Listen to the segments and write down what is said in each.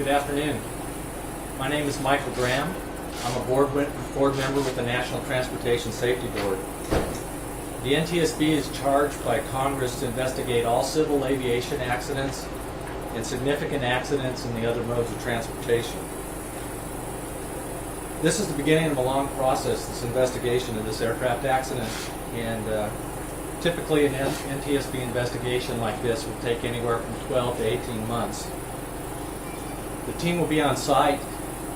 Good afternoon. My name is Michael Graham. I'm a board member with the National Transportation Safety Board. The NTSB is charged by Congress to investigate all civil aviation accidents and significant accidents in the other modes of transportation. This is the beginning of a long process, this investigation of this aircraft accident, and typically an NTSB investigation like this will take anywhere from 12 to 18 months. The team will be on site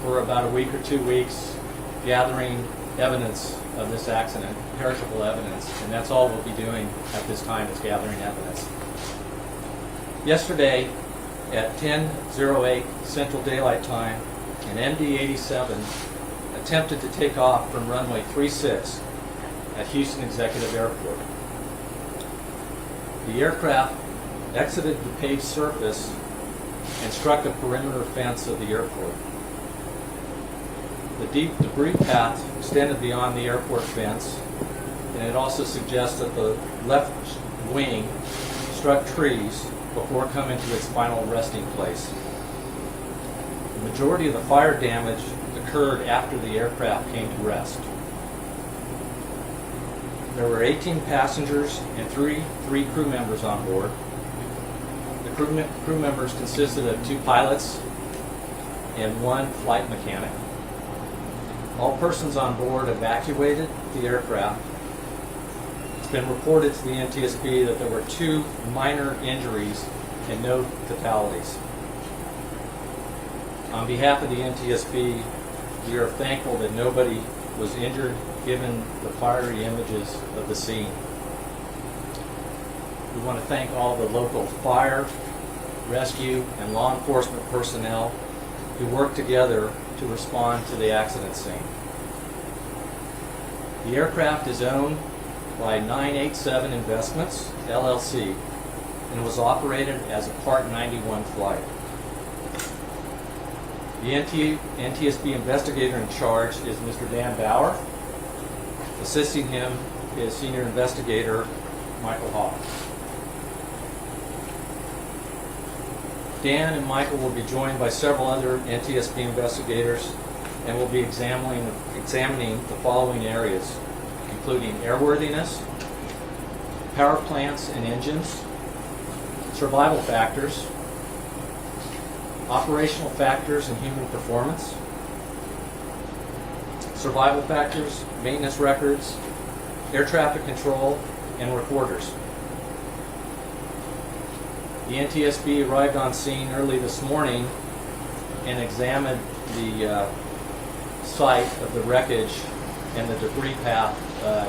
for about a week or 2 weeks gathering evidence of this accident, perishable evidence, and that's all we'll be doing at this time is gathering evidence. Yesterday at 10:08 Central Daylight Time, an MD-87 attempted to take off from runway 36 at Houston Executive Airport. The aircraft exited the paved surface and struck a perimeter fence of the airport. The deep debris path extended beyond the airport fence, and it also suggests that the left wing struck trees before coming to its final resting place. The majority of the fire damage occurred after the aircraft came to rest. There were 18 passengers and three crew members on board. The crew members consisted of 2 pilots and 1 flight mechanic. All persons on board evacuated the aircraft. It's been reported to the NTSB that there were 2 minor injuries and no fatalities. On behalf of the NTSB, we are thankful that nobody was injured given the fiery images of the scene. We want to thank all the local fire, rescue, and law enforcement personnel who worked together to respond to the accident scene. The aircraft is owned by 987 Investments, LLC, and was operated as a Part 91 flight. The NTSB investigator in charge is Mr. Dan Bauer. Assisting him is Senior Investigator Michael Hawk. Dan and Michael will be joined by several other NTSB investigators and will be examining the following areas, including airworthiness, power plants and engines, survival factors, operational factors and human performance, survival factors, maintenance records, air traffic control, and recorders. The NTSB arrived on scene early this morning and examined the site of the wreckage and the debris path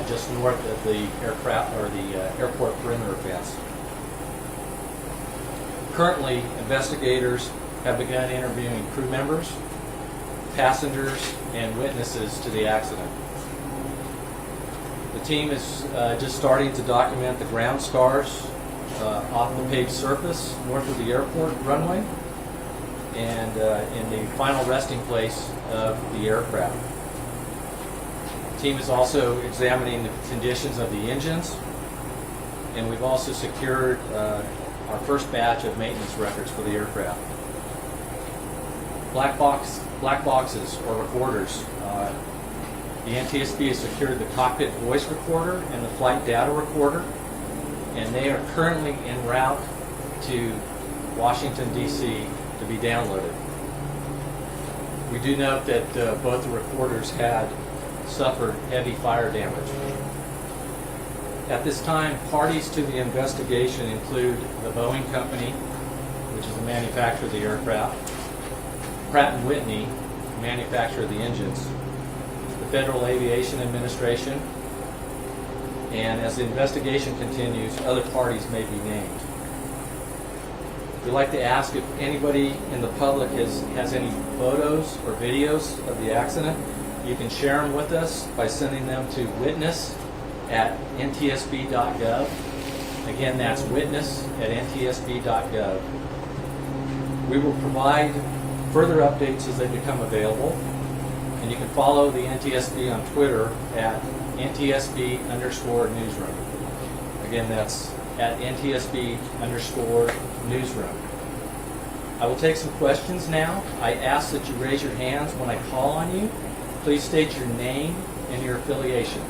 just north of the airport perimeter fence. Currently, investigators have begun interviewing crew members, passengers, and witnesses to the accident. The team is just starting to document the ground scars off the paved surface north of the airport runway and in the final resting place of the aircraft. The team is also examining the conditions of the engines, and we've also secured our first batch of maintenance records for the aircraft. Black boxes or recorders. The NTSB has secured the cockpit voice recorder and the flight data recorder, and they are currently en route to Washington, D.C. to be downloaded. We do note that both the recorders had suffered heavy fire damage. At this time, parties to the investigation include the Boeing Company, which is the manufacturer of the aircraft, Pratt & Whitney, manufacturer of the engines, the Federal Aviation Administration, and as the investigation continues, other parties may be named. We'd like to ask if anybody in the public has any photos or videos of the accident. You can share them with us by sending them to witness@ntsb.gov. Again, that's witness@ntsb.gov. We will provide further updates as they become available, and you can follow the NTSB on Twitter at NTSB_newsroom. Again, that's at NTSB_newsroom. I will take some questions now. I ask that you raise your hands when I call on you. Please state your name and your affiliation.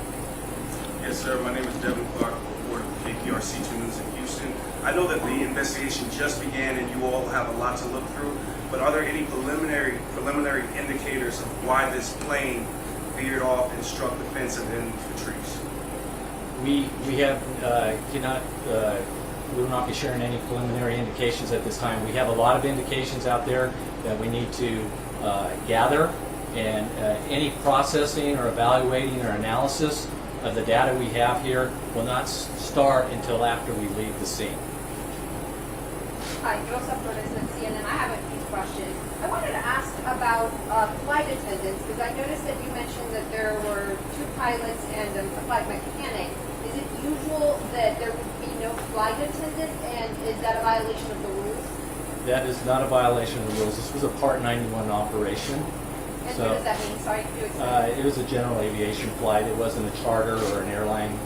Yes, sir. My name is Devin Clark, reporter for KPRC 2 News in Houston. I know that the investigation just began and you all have a lot to look through, but are there any preliminary indicators of why this plane veered off and struck the fence and then the trees? We will not be sharing any preliminary indications at this time. We have a lot of indications out there that we need to gather, and any processing or evaluating or analysis of the data we have here will not start until after we leave the scene. Hi, Rosa Flores at CNN. I have a few questions. I wanted to ask about flight attendants, because I noticed that you mentioned that there were 2 pilots and a flight mechanic. Is it usual that there would be no flight attendant, and is that a violation of the rules? That is not a violation of the rules. This was a Part 91 operation. And So, what does that mean? Sorry, could you explain? it was a general aviation flight. It wasn't a charter or an airline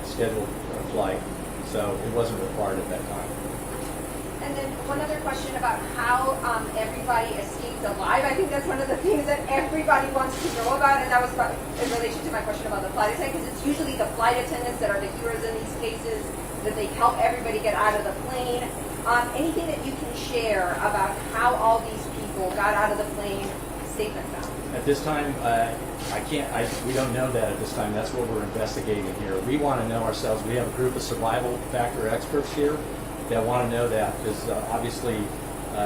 scheduled flight, so it wasn't required at that time. And then one other question about how everybody escaped alive. I think that's one of the things that everybody wants to know about, and that was in relation to my question about the flight attendant, because it's usually the flight attendants that are the heroes in these cases, that they help everybody get out of the plane. Anything that you can share about how all these people got out of the plane safe and sound? At this time, we don't know that at this time. That's what we're investigating here. We want to know ourselves. We have a group of survival factor experts here that want to know that, because obviously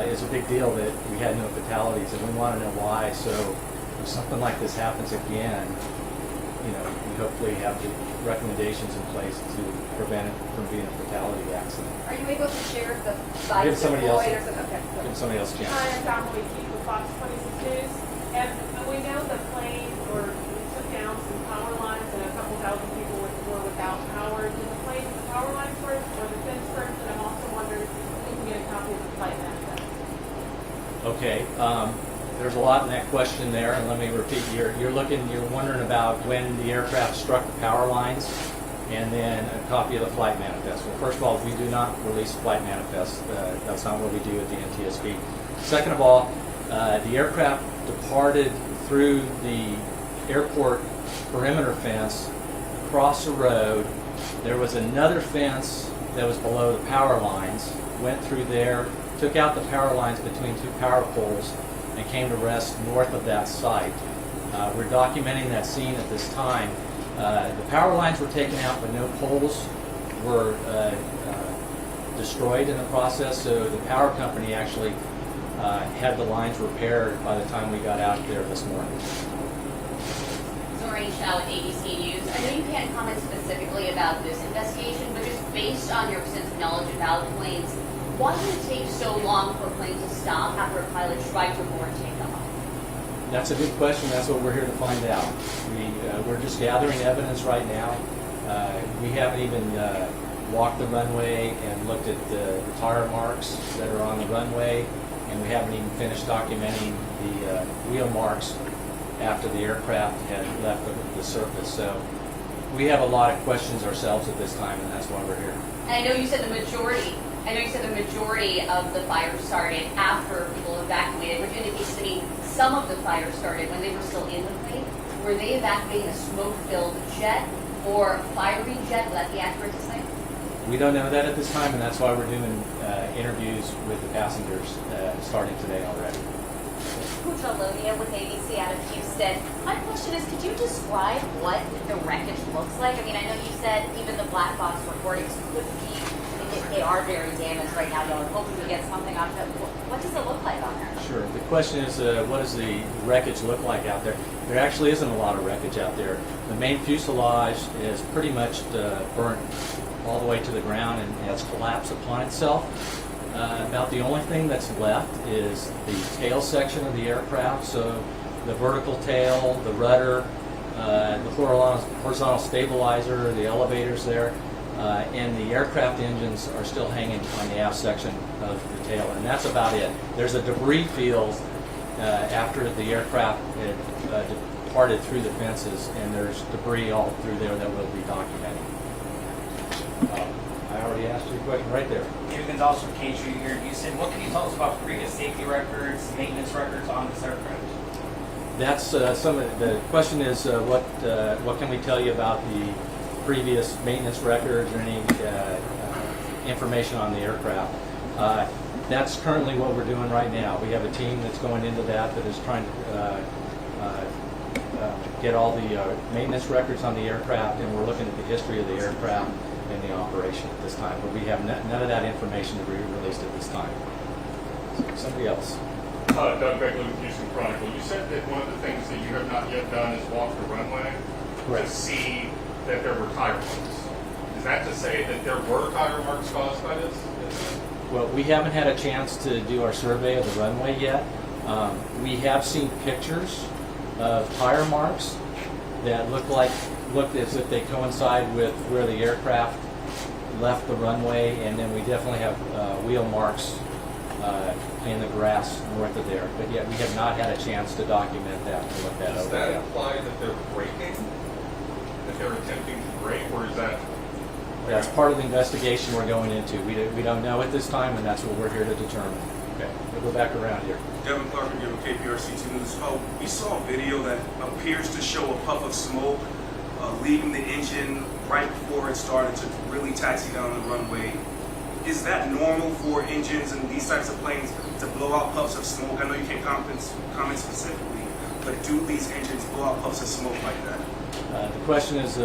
it's a big deal that we had no fatalities, and we want to know why. So if something like this happens again, we hopefully have the recommendations in place to prevent it from being a fatality accident. Are you able to share the flight Give somebody else. or something? Okay, go. Give somebody else a chance. Hi, I'm Dominique Keith with Fox 26 News. And we know the plane took down some power lines and a couple thousand people were without power. Did the power lines first or the fence first? And I'm also wondering if we can get a copy of the flight manifest. Okay, there's a lot in that question there, and let me repeat. You're wondering about when the aircraft struck the power lines, and then a copy of the flight manifest. Well, first of all, we do not release flight manifests. That's not what we do at the NTSB. Second of all, the aircraft departed through the airport perimeter fence, across the road. There was another fence that was below the power lines, went through there, took out the power lines between 2 power poles, and came to rest north of that site. We're documenting that scene at this time. The power lines were taken out, but no poles were destroyed in the process, so the power company actually had the lines repaired by the time we got out there this morning. Zoreen Shah with ABC News. I know you can't comment specifically about this investigation, but just based on your extensive knowledge about planes, why did it take so long for a plane to stop after a pilot tried to abort takeoff? That's a good question. That's what we're here to find out. We're just gathering evidence right now. We haven't even walked the runway and looked at the tire marks that are on the runway, and we haven't even finished documenting the wheel marks after the aircraft had left the surface. So we have a lot of questions ourselves at this time, and that's why we're here. And I know you said the majority of the fire started after people evacuated, which indicates to me some of the fire started when they were still in the plane. Were they evacuating a smoke-filled jet or a fiery jet? Would that be accurate to say? We don't know that at this time, and that's why we're doing interviews with the passengers starting today already. Pooja Lodia with ABC out of Houston. My question is, could you describe what the wreckage looks like? I mean, I know you said even the black box recordings could be, they are very damaged right now, though. I'm hoping we get something out of it. What does it look like on there? Sure. The question is, what does the wreckage look like out there? There actually isn't a lot of wreckage out there. The main fuselage is pretty much burnt all the way to the ground and has collapsed upon itself. About the only thing that's left is the tail section of the aircraft, so the vertical tail, the rudder, the horizontal stabilizer, the elevators there, and the aircraft engines are still hanging on the aft section of the tail, and that's about it. There's a debris field after the aircraft had departed through the fences, and there's debris all through there that we'll be documenting. I already asked you a question right there. David Gonzalez from K-Tree here in Houston. What can you tell us about previous safety records, maintenance records on this aircraft? That's some of the question is what can we tell you about the previous maintenance records or any information on the aircraft? That's currently what we're doing right now. We have a team that's going into that is trying to get all the maintenance records on the aircraft, and we're looking at the history of the aircraft and the operation at this time. But we have none of that information to be released at this time. Somebody else. Doug Begley with Houston Chronicle. You said that one of the things that you have not yet done is walk the runway Correct. to see that there were tire marks. Is that to say that there were tire marks caused by this? Well, we haven't had a chance to do our survey of the runway yet. We have seen pictures of tire marks that look as if they coincide with where the aircraft left the runway, and then we definitely have wheel marks in the grass north of there. But yet we have not had a chance to document that and look that Does over. that imply that they're braking? That they're attempting to brake, or is that? That's part of the investigation we're going into. We don't know at this time, and that's what we're here to determine. Okay, we'll go back around here. Devin Clark again with KPRC2 News. We saw a video that appears to show a puff of smoke leaving the engine right before it started to really taxi down the runway. Is that normal for engines and these types of planes to blow out puffs of smoke? I know you can't comment specifically, but do these engines blow out puffs of smoke like that? The question is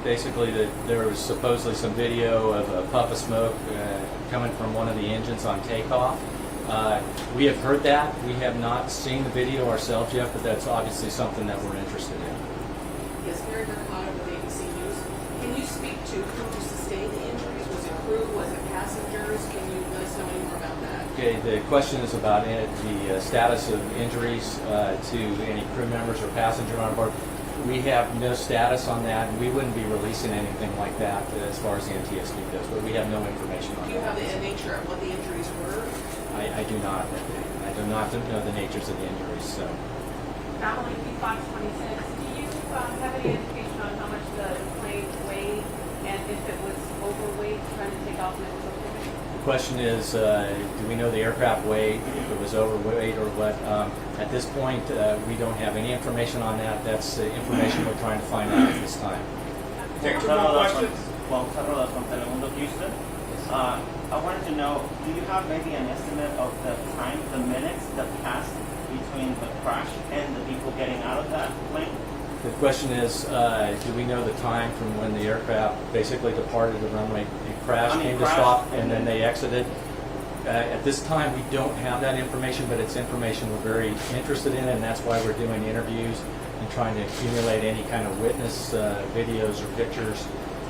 basically that there was supposedly some video of a puff of smoke coming from one of the engines on takeoff. We have heard that. We have not seen the video ourselves yet, but that's obviously something that we're interested in. Yes, Mary Mercado with ABC News. Can you speak to who sustained the injuries? Was it crew? Was it passengers? Can you let us know any more about that? Okay, the question is about the status of injuries to any crew members or passenger on board. We have no status on that, and we wouldn't be releasing anything like that as far as the NTSB goes, but we have no information on Do you that. have the nature of what the injuries were? I do not. I do not know the natures of the injuries. So, Alan, Fox 26, do you have any indication on how much the plane weighed and if it was overweight trying to take off and it was overweight? the question is, do we know the aircraft weight, if it was overweight or what? At this point, we don't have any information on that. That's information we're trying to find out at this time. Take two more questions. Well, Carlos from Telemundo Houston. I wanted to know, do you have maybe an estimate of the time, the minutes that passed between the crash and the people getting out of that plane? The question is, do we know the time from when the aircraft basically departed the runway, it crashed, came to stop, and then they exited? At this time, we don't have that information, but it's information we're very interested in, and that's why we're doing interviews and trying to accumulate any kind of witness videos or pictures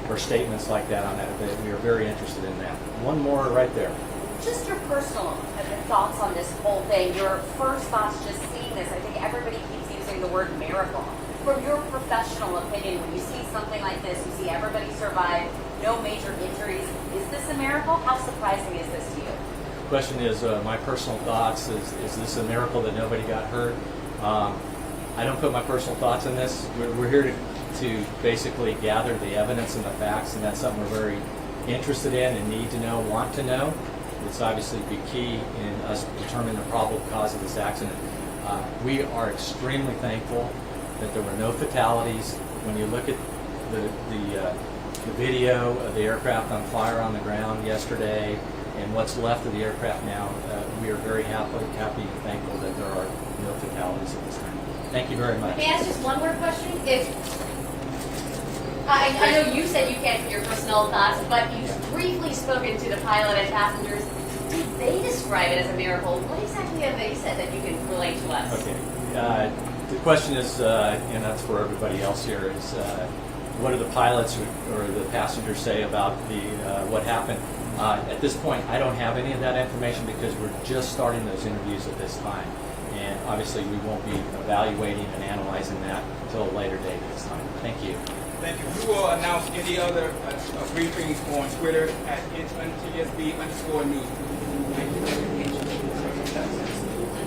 or statements like that on that. We are very interested in that. One more right there. Just your personal thoughts on this whole thing. Your first thoughts just seeing this. I think everybody keeps using the word miracle. From your professional opinion, when you see something like this, you see everybody survive, no major injuries. Is this a miracle? How surprising is this to you? The question is, my personal thoughts, is this a miracle that nobody got hurt? I don't put my personal thoughts in this. We're here to basically gather the evidence and the facts, and that's something we're very interested in and need to know, want to know. It's obviously be key in us determining the probable cause of this accident. We are extremely thankful that there were no fatalities. When you look at the video of the aircraft on fire on the ground yesterday and what's left of the aircraft now, we are very happy and thankful that there are no fatalities at this time. Thank you very much. May I ask just one more question? I know you said you can't put your personal thoughts, but you've briefly spoken to the pilot and passengers. Did they describe it as a miracle? What exactly have they said that you can relate to us? Okay. The question is, and that's for everybody else here, is what do the pilots or the passengers say about what happened? At this point, I don't have any of that information because we're just starting those interviews at this time. And obviously, we won't be evaluating and analyzing that until a later date at this time. Thank you. Thank you. We will announce any other briefings on Twitter at NTSB_news.